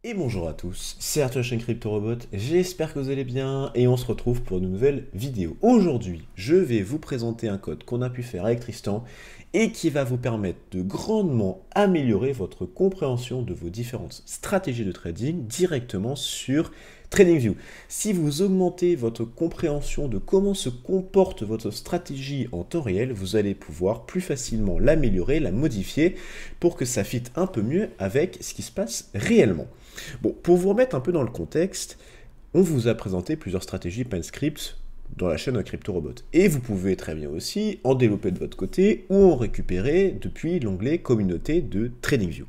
Et bonjour à tous, c'est Arthur Chain CryptoRobot, j'espère que vous allez bien et on se retrouve pour une nouvelle vidéo. Aujourd'hui, je vais vous présenter un code qu'on a pu faire avec Tristan et qui va vous permettre de grandement améliorer votre compréhension de vos différentes stratégies de trading directement sur TradingView. Si vous augmentez votre compréhension de comment se comporte votre stratégie en temps réel, vous allez pouvoir plus facilement l'améliorer, la modifier pour que ça fitte un peu mieux avec ce qui se passe réellement. Bon, pour vous remettre un peu dans le contexte, on vous a présenté plusieurs stratégies PanScript dans la chaîne CryptoRobot. Et vous pouvez très bien aussi en développer de votre côté ou en récupérer depuis l'onglet communauté de TradingView.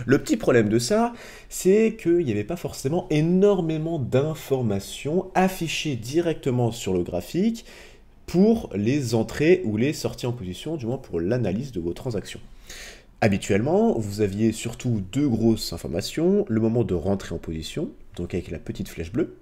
Le petit problème de ça, c'est qu'il n'y avait pas forcément énormément d'informations affichées directement sur le graphique pour les entrées ou les sorties en position, du moins pour l'analyse de vos transactions. Habituellement, vous aviez surtout deux grosses informations, le moment de rentrer en position, donc avec la petite flèche bleue,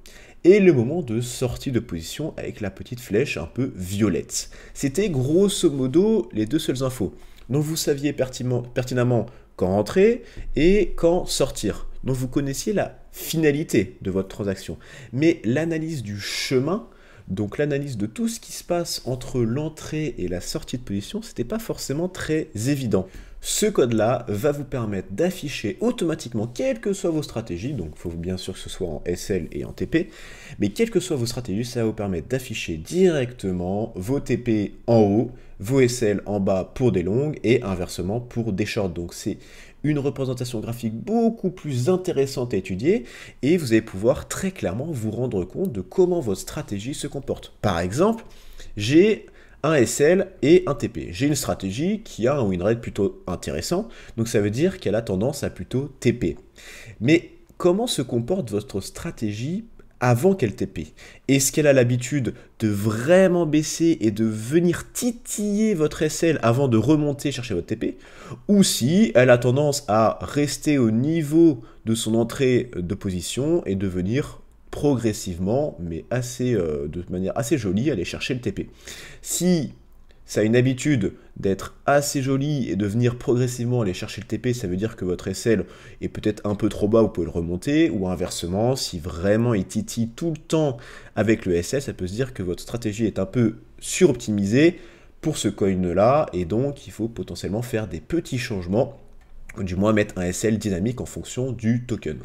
et le moment de sortie de position avec la petite flèche un peu violette. C'était grosso modo les deux seules infos. Donc vous saviez pertinemment quand rentrer et quand sortir. Donc vous connaissiez la finalité de votre transaction. Mais l'analyse du chemin, donc l'analyse de tout ce qui se passe entre l'entrée et la sortie de position, c'était pas forcément très évident. Ce code-là va vous permettre d'afficher automatiquement, quelles que soient vos stratégies, donc il faut bien sûr que ce soit en SL et en TP, mais quelles que soient vos stratégies, ça va vous permettre d'afficher directement vos TP en haut, vos SL en bas pour des longues et inversement pour des shorts. Donc c'est une représentation graphique beaucoup plus intéressante à étudier et vous allez pouvoir très clairement vous rendre compte de comment votre stratégie se comporte. Par exemple, j'ai un SL et un TP. J'ai une stratégie qui a un win rate plutôt intéressant, donc ça veut dire qu'elle a tendance à plutôt TP. Mais comment se comporte votre stratégie avant qu'elle TP? Est-ce qu'elle a l'habitude de vraiment baisser et de venir titiller votre SL avant de remonter chercher votre TP? Ou si elle a tendance à rester au niveau de son entrée de position et de venir progressivement, mais de manière assez jolie, aller chercher le TP. Si ça a une habitude d'être assez joli et de venir progressivement aller chercher le TP, ça veut dire que votre SL est peut-être un peu trop bas, vous pouvez le remonter, ou inversement, si vraiment il titille tout le temps avec le SL, ça peut se dire que votre stratégie est un peu suroptimisée pour ce coin-là, et donc il faut potentiellement faire des petits changements, ou du moins mettre un SL dynamique en fonction du token.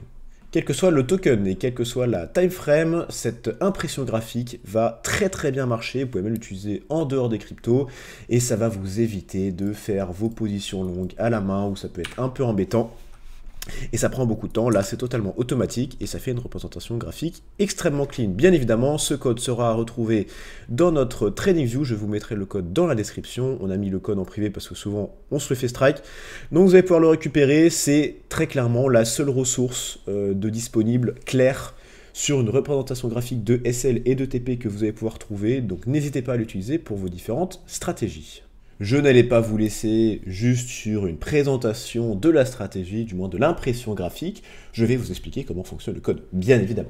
Quel que soit le token et quelle que soit la time frame, cette impression graphique va très bien marcher. Vous pouvez même l'utiliser en dehors des cryptos et ça va vous éviter de faire vos positions longues à la main où ça peut être un peu embêtant. Et ça prend beaucoup de temps, là c'est totalement automatique et ça fait une représentation graphique extrêmement clean. Bien évidemment, ce code sera retrouvé dans notre TradingView, je vous mettrai le code dans la description, on a mis le code en privé parce que souvent on se le fait strike. Donc vous allez pouvoir le récupérer, c'est très clairement la seule ressource de disponible claire sur une représentation graphique de SL et de TP que vous allez pouvoir trouver, donc n'hésitez pas à l'utiliser pour vos différentes stratégies. Je n'allais pas vous laisser juste sur une présentation de la stratégie, du moins de l'impression graphique, je vais vous expliquer comment fonctionne le code, bien évidemment.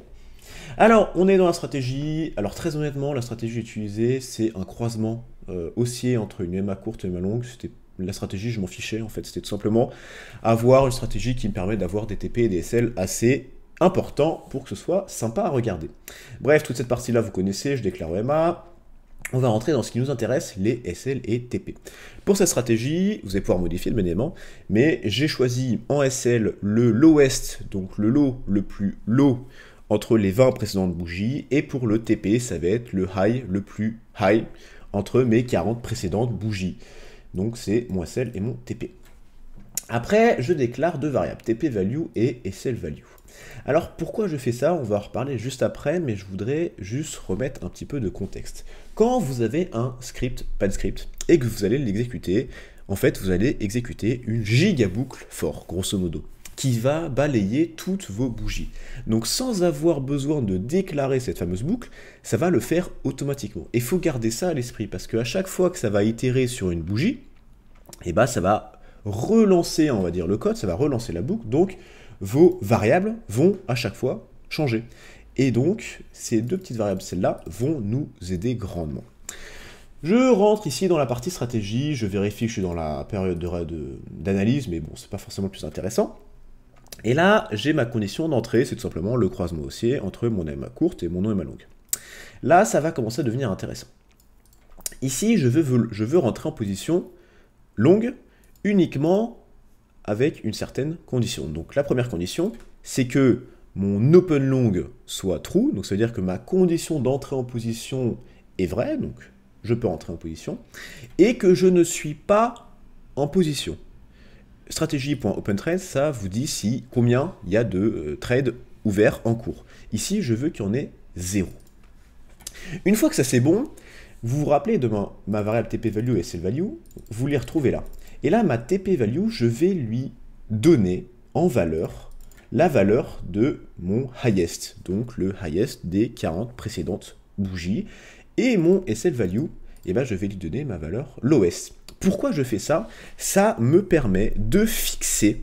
Alors, on est dans la stratégie, alors très honnêtement, la stratégie utilisée, c'est un croisement haussier entre une MA courte et une MA longue, c'était la stratégie, je m'en fichais en fait, c'était tout simplement avoir une stratégie qui me permet d'avoir des TP et des SL assez importants pour que ce soit sympa à regarder. Bref, toute cette partie-là, vous connaissez, je déclare MA. On va rentrer dans ce qui nous intéresse, les SL et TP. Pour cette stratégie, vous allez pouvoir modifier le élément, mais j'ai choisi en SL le lowest, donc le low le plus low entre les 20 précédentes bougies, et pour le TP, ça va être le high le plus high entre mes 40 précédentes bougies. Donc c'est mon SL et mon TP. Après, je déclare deux variables, TP value et SL value. Alors pourquoi je fais ça? On va en reparler juste après, mais je voudrais juste remettre un petit peu de contexte. Quand vous avez un script, pas de script, et que vous allez l'exécuter, en fait vous allez exécuter une gigaboucle for, grosso modo, qui va balayer toutes vos bougies. Donc sans avoir besoin de déclarer cette fameuse boucle, ça va le faire automatiquement. Et il faut garder ça à l'esprit, parce qu'à chaque fois que ça va itérer sur une bougie, et bah ça va relancer, on va dire, le code, ça va relancer la boucle, donc vos variables vont à chaque fois changer. Et donc, ces deux petites variables, celles-là, vont nous aider grandement. Je rentre ici dans la partie stratégie, je vérifie que je suis dans la période d'analyse, mais bon, c'est pas forcément le plus intéressant. Et là, j'ai ma condition d'entrée, c'est tout simplement le croisement haussier entre mon et ma courte et mon nom et ma longue. Là, ça va commencer à devenir intéressant. Ici, je veux rentrer en position longue uniquement avec une certaine condition. Donc la première condition, c'est que mon open long soit true, donc ça veut dire que ma condition d'entrée en position est vraie, donc je peux entrer en position, et que je ne suis pas en position. Stratégie.openTrade, ça vous dit combien il y a de trades ouverts en cours. Ici, je veux qu'il y en ait 0. Une fois que ça c'est bon, vous vous rappelez de ma variable TP-value et SL-value, vous les retrouvez là. Et là, ma TP-value, je vais lui donner en valeur la valeur de mon highest, donc le highest des 40 précédentes bougies. Et mon SL-value, eh ben, je vais lui donner ma valeur lowest. Pourquoi je fais ça? Ça me permet de fixer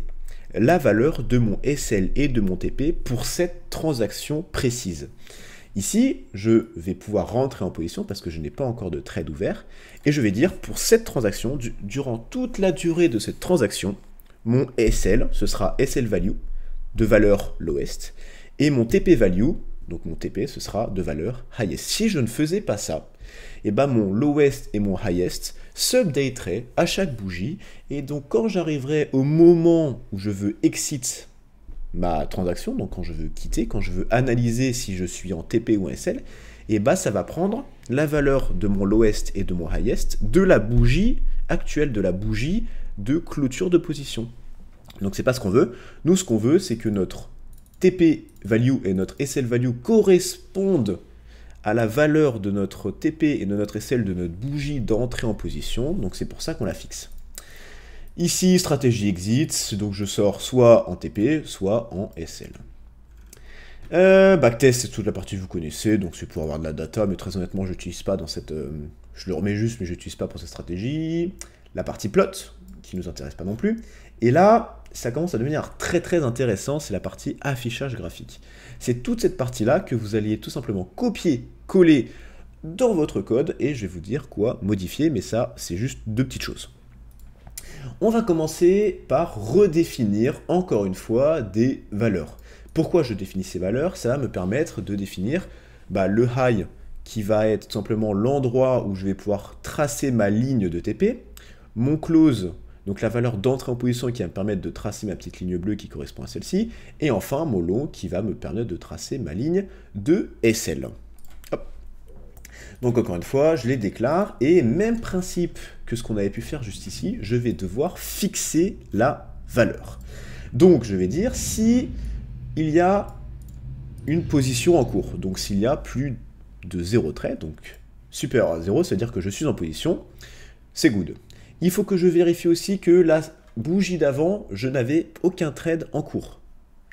la valeur de mon SL et de mon TP pour cette transaction précise. Ici, je vais pouvoir rentrer en position parce que je n'ai pas encore de trade ouvert. Et je vais dire, pour cette transaction, durant toute la durée de cette transaction, mon SL, ce sera SL value de valeur lowest. Et mon TP value, donc mon TP, ce sera de valeur highest. Si je ne faisais pas ça, et ben mon lowest et mon highest s'updateraient à chaque bougie. Et donc, quand j'arriverai au moment où je veux exit ma transaction, donc quand je veux quitter, quand je veux analyser si je suis en TP ou en SL, et bah ça va prendre la valeur de mon lowest et de mon highest de la bougie actuelle, de la bougie de clôture de position. Donc c'est pas ce qu'on veut. Nous, ce qu'on veut, c'est que notre TP value et notre SL value correspondent à la valeur de notre TP et de notre SL de notre bougie d'entrée en position. Donc c'est pour ça qu'on la fixe. Ici, stratégie exit, donc je sors soit en TP, soit en SL. Backtest, c'est toute la partie que vous connaissez, donc c'est pour avoir de la data, mais très honnêtement, je n'utilise pas dans cette... je le remets juste, mais je n'utilise pas pour cette stratégie. La partie plot, qui ne nous intéresse pas non plus. Et là, ça commence à devenir très très intéressant, c'est la partie affichage graphique. C'est toute cette partie-là que vous alliez tout simplement copier, coller dans votre code, et je vais vous dire quoi modifier, mais ça, c'est juste deux petites choses. On va commencer par redéfinir, encore une fois, des valeurs. Pourquoi je définis ces valeurs? Ça va me permettre de définir le high, qui va être tout simplement l'endroit où je vais pouvoir tracer ma ligne de TP, mon close, donc la valeur d'entrée en position qui va me permettre de tracer ma petite ligne bleue qui correspond à celle-ci, et enfin mon long qui va me permettre de tracer ma ligne de SL. Donc encore une fois, je les déclare, et même principe que ce qu'on avait pu faire juste ici, je vais devoir fixer la valeur. Donc je vais dire si il y a une position en cours, donc s'il y a plus de 0 trade, donc supérieur à 0, c'est-à-dire que je suis en position, c'est good. Il faut que je vérifie aussi que la bougie d'avant, je n'avais aucun trade en cours.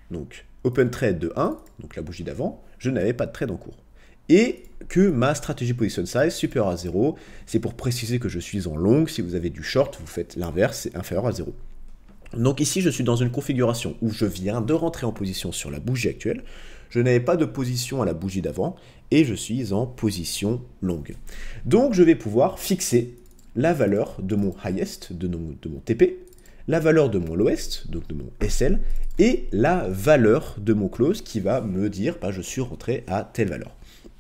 Donc open trade de 1, donc la bougie d'avant, je n'avais pas de trade en cours. Et que ma stratégie position size supérieure à 0, c'est pour préciser que je suis en long. Si vous avez du short, vous faites l'inverse, c'est inférieur à 0. Donc ici, je suis dans une configuration où je viens de rentrer en position sur la bougie actuelle. Je n'avais pas de position à la bougie d'avant et je suis en position longue. Donc je vais pouvoir fixer la valeur de mon highest, de mon TP, la valeur de mon lowest, donc de mon SL, et la valeur de mon close qui va me dire je suis rentré à telle valeur.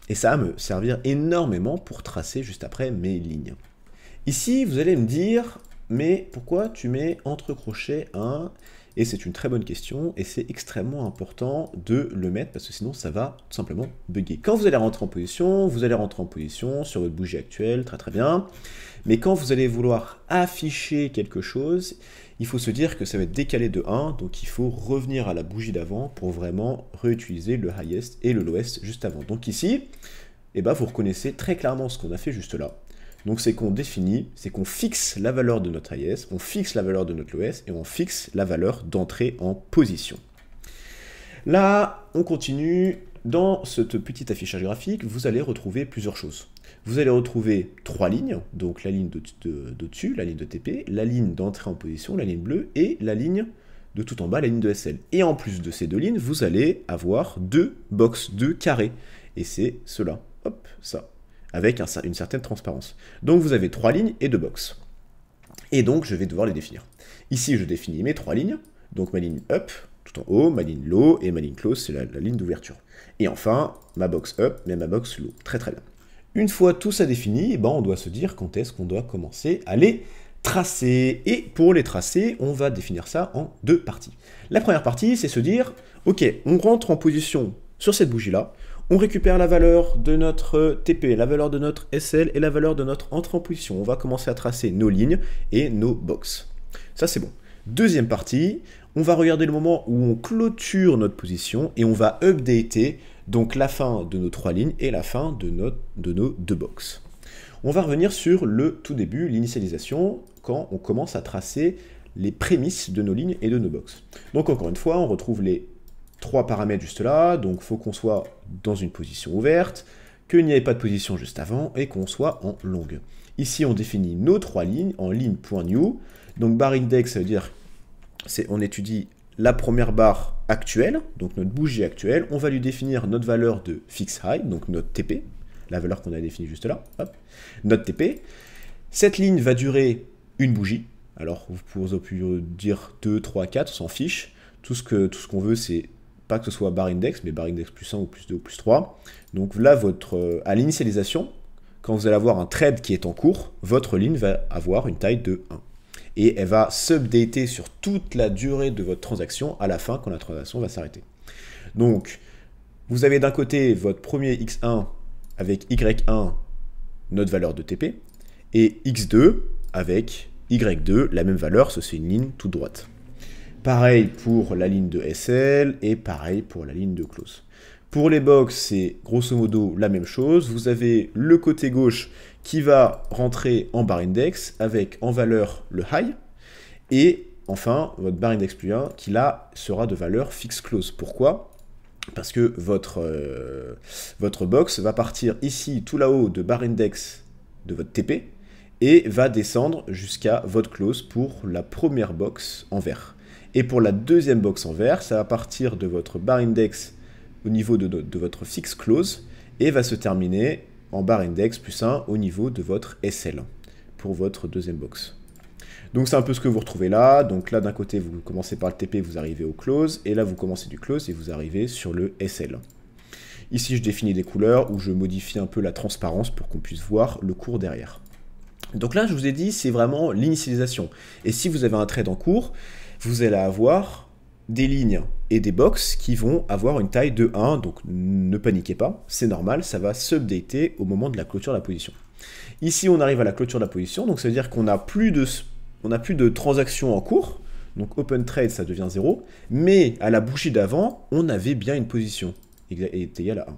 Et ça va me servir énormément pour tracer juste après mes lignes. Ici, vous allez me dire, mais pourquoi tu mets entre crochets 1? Et c'est une très bonne question, et c'est extrêmement important de le mettre, parce que sinon ça va tout simplement bugger. Quand vous allez rentrer en position, vous allez rentrer en position sur votre bougie actuelle, très très bien. Mais quand vous allez vouloir afficher quelque chose, il faut se dire que ça va être décalé de 1, donc il faut revenir à la bougie d'avant pour vraiment réutiliser le highest et le lowest juste avant. Donc ici, vous reconnaissez très clairement ce qu'on a fait juste là. Donc c'est qu'on définit, c'est qu'on fixe la valeur de notre highest, on fixe la valeur de notre lowest et on fixe la valeur d'entrée en position. Là, on continue. Dans ce petit affichage graphique, vous allez retrouver plusieurs choses. Vous allez retrouver 3 lignes, donc la ligne d'au-dessus, la ligne de TP, la ligne d'entrée en position, la ligne bleue, et la ligne de tout en bas, la ligne de SL. Et en plus de ces deux lignes, vous allez avoir 2 box, 2 carrés. Et c'est cela, hop, ça, avec une certaine transparence. Donc vous avez 3 lignes et 2 box. Et donc je vais devoir les définir. Ici, je définis mes 3 lignes, donc ma ligne up, tout en haut, ma ligne low, et ma ligne close, c'est la ligne d'ouverture. Et enfin, ma box up, mais ma box low. Très très bien. Une fois tout ça défini, eh ben, on doit se dire quand est-ce qu'on doit commencer à les tracer. Et pour les tracer, on va définir ça en deux parties. La première partie, c'est se dire, ok, on rentre en position sur cette bougie-là, on récupère la valeur de notre TP, la valeur de notre SL et la valeur de notre entrée en position. On va commencer à tracer nos lignes et nos box. Ça, c'est bon. Deuxième partie, on va regarder le moment où on clôture notre position et on va updater donc la fin de nos 3 lignes et la fin de nos 2 box. On va revenir sur le tout début, l'initialisation, quand on commence à tracer les prémices de nos lignes et de nos box. Donc encore une fois, on retrouve les 3 paramètres juste là, donc il faut qu'on soit dans une position ouverte, qu'il n'y ait pas de position juste avant, et qu'on soit en longue. Ici, on définit nos 3 lignes en ligne.new, donc barre index, ça veut dire, on étudie la première barre actuelle, donc notre bougie actuelle, on va lui définir notre valeur de fix high, donc notre TP, la valeur qu'on a définie juste là, hop, notre TP. Cette ligne va durer une bougie, alors vous pouvez dire 2, 3, 4, on s'en fiche, tout ce qu'on veut, c'est pas que ce soit bar index, mais bar index plus 1 ou plus 2 ou plus 3. Donc là, à l'initialisation, quand vous allez avoir un trade qui est en cours, votre ligne va avoir une taille de 1. Et elle va s'updater sur toute la durée de votre transaction à la fin, quand la transaction va s'arrêter. Donc, vous avez d'un côté votre premier X1 avec Y1, notre valeur de TP, et X2 avec Y2, la même valeur, c'est une ligne toute droite. Pareil pour la ligne de SL et pareil pour la ligne de close. Pour les box, c'est grosso modo la même chose. Vous avez le côté gauche qui va rentrer en bar index avec en valeur le high. Et enfin, votre bar index plus 1 qui là sera de valeur fixe close. Pourquoi ? Parce que votre box va partir ici tout là-haut de bar index de votre TP et va descendre jusqu'à votre close pour la première box en vert. Et pour la deuxième box en vert, ça va partir de votre bar index au niveau de votre fixe close et va se terminer en bar index plus 1 au niveau de votre SL pour votre deuxième box. Donc c'est un peu ce que vous retrouvez là. Donc là d'un côté vous commencez par le TP, vous arrivez au close, et là vous commencez du close et vous arrivez sur le SL. Ici je définis des couleurs où je modifie un peu la transparence pour qu'on puisse voir le cours derrière. Donc là je vous ai dit c'est vraiment l'initialisation. Et si vous avez un trade en cours, vous allez avoir des lignes et des box qui vont avoir une taille de 1, donc ne paniquez pas, c'est normal, ça va s'updater au moment de la clôture de la position. Ici, on arrive à la clôture de la position, donc ça veut dire qu'on n'a plus de transactions en cours, donc open trade, ça devient 0, mais à la bougie d'avant, on avait bien une position, est égale à 1.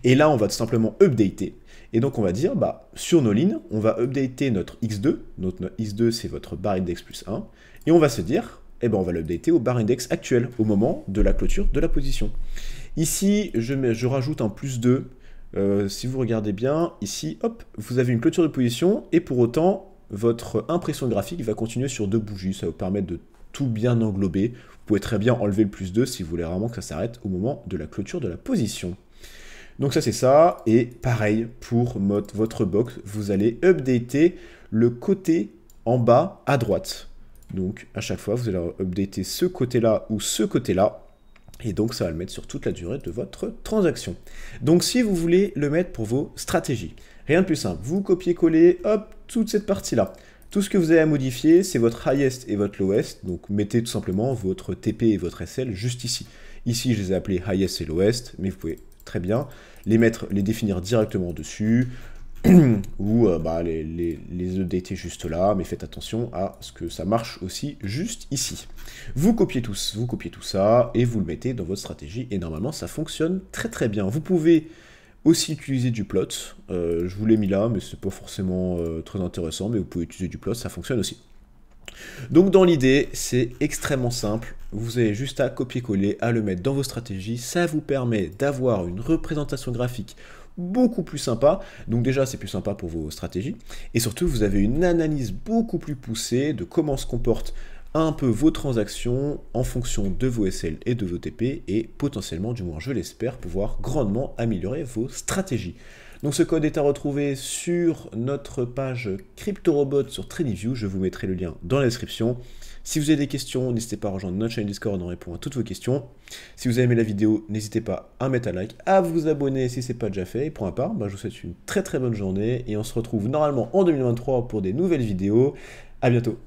Et là, on va tout simplement updater, et donc on va dire, sur nos lignes, on va updater notre X2, notre X2 c'est votre bar index plus 1, et on va se dire, on va l'updater au bar index actuel, au moment de la clôture de la position. Ici, je rajoute un plus 2. Si vous regardez bien, ici, hop, vous avez une clôture de position, et pour autant, votre impression graphique va continuer sur 2 bougies. Ça va vous permettre de tout bien englober. Vous pouvez très bien enlever le plus 2 si vous voulez vraiment que ça s'arrête au moment de la clôture de la position. Donc ça, c'est ça. Et pareil, pour votre box, vous allez updater le côté en bas à droite. Donc, à chaque fois, vous allez updater ce côté-là ou ce côté-là. Et donc, ça va le mettre sur toute la durée de votre transaction. Donc, si vous voulez le mettre pour vos stratégies, rien de plus simple. Vous copiez-collez, hop, toute cette partie-là. Tout ce que vous avez à modifier, c'est votre highest et votre lowest. Donc, mettez tout simplement votre TP et votre SL juste ici. Ici, je les ai appelés highest et lowest, mais vous pouvez très bien les définir directement dessus. Ou les updater juste là, mais faites attention à ce que ça marche aussi juste ici. Vous copiez tout ça et vous le mettez dans votre stratégie et normalement ça fonctionne très très bien. Vous pouvez aussi utiliser du plot, je vous l'ai mis là mais c'est pas forcément très intéressant, mais vous pouvez utiliser du plot, ça fonctionne aussi. Donc dans l'idée, c'est extrêmement simple, vous avez juste à copier-coller, à le mettre dans vos stratégies, ça vous permet d'avoir une représentation graphique beaucoup plus sympa, donc déjà c'est plus sympa pour vos stratégies, et surtout vous avez une analyse beaucoup plus poussée de comment se comportent un peu vos transactions en fonction de vos SL et de vos TP, et potentiellement, du moins je l'espère, pouvoir grandement améliorer vos stratégies. Donc ce code est à retrouver sur notre page CryptoRobot sur TradingView, je vous mettrai le lien dans la description. Si vous avez des questions, n'hésitez pas à rejoindre notre chaîne Discord, on répond à toutes vos questions. Si vous avez aimé la vidéo, n'hésitez pas à mettre un like, à vous abonner si ce n'est pas déjà fait. Et pour ma part, je vous souhaite une très très bonne journée et on se retrouve normalement en 2023 pour des nouvelles vidéos. À bientôt.